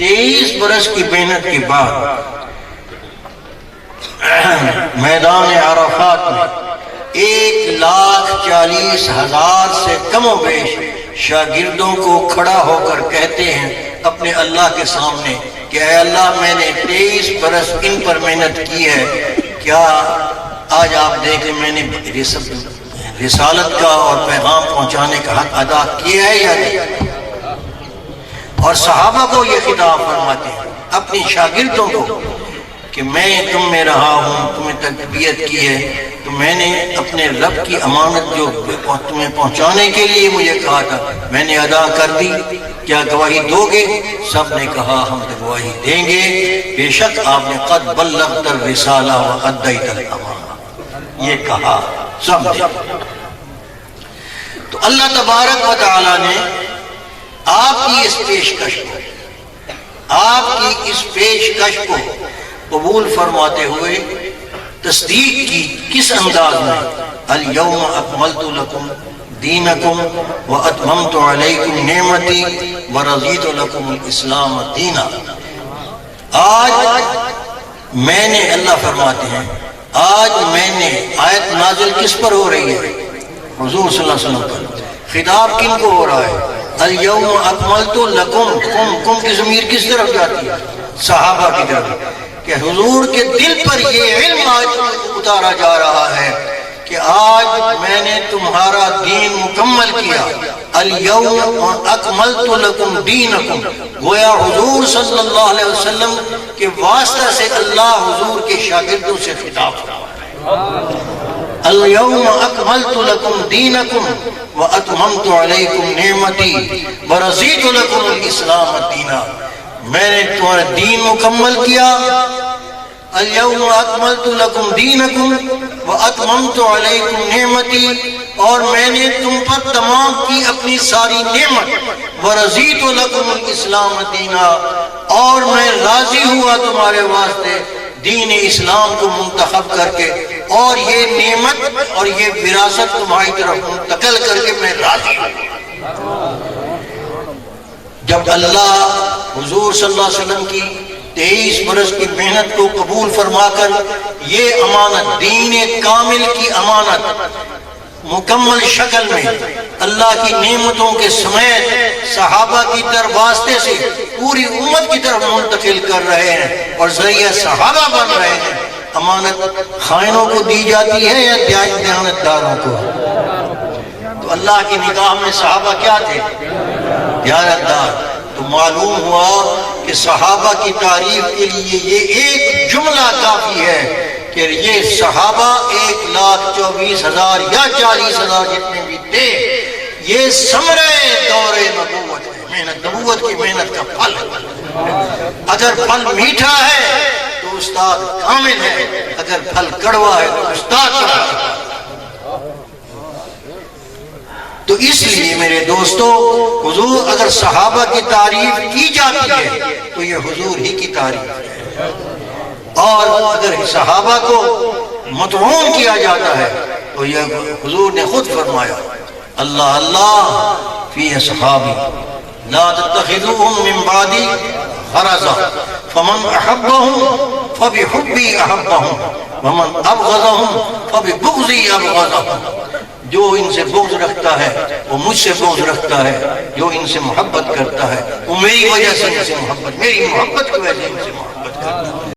23 برس کی محنت کے بعد میدان عرفات میں 1,40,000 سے کم و بیش شاگردوں کو کھڑا ہو کر کہتے ہیں اپنے اللہ کے سامنے کہ اے اللہ میں نے 23 برس ان پر محنت کی ہے، کیا آج آپ دیکھیں میں نے رسالت کا اور پیغام پہنچانے کا حق ادا کیا ہے یا نہیں؟ اور صحابہ کو یہ خطاب فرماتے ہیں اپنی شاگردوں کو کہ میں تم میں رہا ہوں، تمہیں تربیت کی ہے، تو میں نے اپنے رب کی امانت جو تمہیں پہنچانے کے لیے مجھے کہا تھا میں نے ادا کر دی، کیا گواہی دو گے؟ سب نے کہا ہم تو گواہی دیں گے، بے شک آپ نے قد بلغت الرسالہ وادیت الامانہ یہ کہا سب نے۔ تو اللہ تبارک و تعالی نے آپ کی اس پیشکش کو قبول فرماتے ہوئے تصدیق کی کس انداز میں؟ الیوم اکملت لکم دینکم واتممت علیکم نعمتی ورضیت لکم الاسلام دینا۔ آج میں نے، اللہ فرماتے ہیں آج میں نے، آیت نازل کس پر ہو رہی ہے؟ حضور صلی اللہ علیہ وسلم پر۔ خطاب کن کو ہو رہا ہے؟ الیوم اکملت لکم، کم کی ضمیر کس طرف جاتی ہے؟ صحابہ کی طرف، کہ حضور کے دل پر یہ علم آج اتارا جا رہا ہے کہ آج میں نے تمہارا دین مکمل کیا۔ الیوم اکملت لکم دینکم، گویا حضور صلی اللہ علیہ وسلم کے واسطہ سے اللہ حضور کے شاگردوں سے خطاب فرما رہا ہے۔ الیوم اکملت لکم دینکم واتممت علیکم نعمتی ورضیت لکم الاسلام دینا، میں نے تمہارا دین مکمل کیا۔ الیوم اکملت لکم دینکم واتممت علیکم نعمتی، اور میں نے تم پر تمام کی اپنی ساری نعمت، ورضیت لکم الاسلام دینا، اور میں راضی ہوا تمہارے واسطے دین اسلام کو منتخب کر کے، اور یہ نعمت اور یہ وراثت تمہاری طرف منتقل کر کے میں راضی ہوں۔ جب اللہ حضور صلی اللہ علیہ وسلم کی 23 برس کی محنت کو قبول فرما کر یہ امانت، دین کامل کی امانت مکمل شکل میں اللہ کی نعمتوں کے سمیت صحابہ کی طرف واسطے سے پوری امت کی طرف منتقل کر رہے ہیں اور ذریعہ صحابہ بن رہے ہیں، امانت خائنوں کو دی جاتی ہے یا دیانتداروں کو؟ تو اللہ کی نگاہ میں صحابہ کیا تھے؟ دیانتدار۔ تو معلوم ہوا کہ صحابہ کی تعریف کے لیے یہ ایک جملہ کافی ہے کہ یہ صحابہ 1,24,000 یا 40,000 جتنے بھی تھے، یہ ثمرہ دور نبوت ہے، محنت نبوت کی محنت کا پھل ہے۔ اگر پھل میٹھا ہے تو استاد کامل ہے، اگر پھل کڑوا ہے تو استاد کامل ہے۔ تو اس لیے میرے دوستو، حضور اگر صحابہ کی تعریف کی جاتی ہے تو یہ حضور ہی کی تعریف ہے، اور اگر صحابہ کو مطعون کیا جاتا ہے تو یہ حضور نے خود فرمایا، اللہ اللہ فی اصحابی لا تتخذوهم من بعدی غرضا فمن احبهم فبحبی احبهم ومن ابغضهم فببغضی ابغضهم۔ جو ان سے بغض رکھتا ہے وہ مجھ سے بغض رکھتا ہے، جو ان سے محبت کرتا ہے وہ میری وجہ سے ان سے محبت، میری محبت کی وجہ سے ان سے محبت۔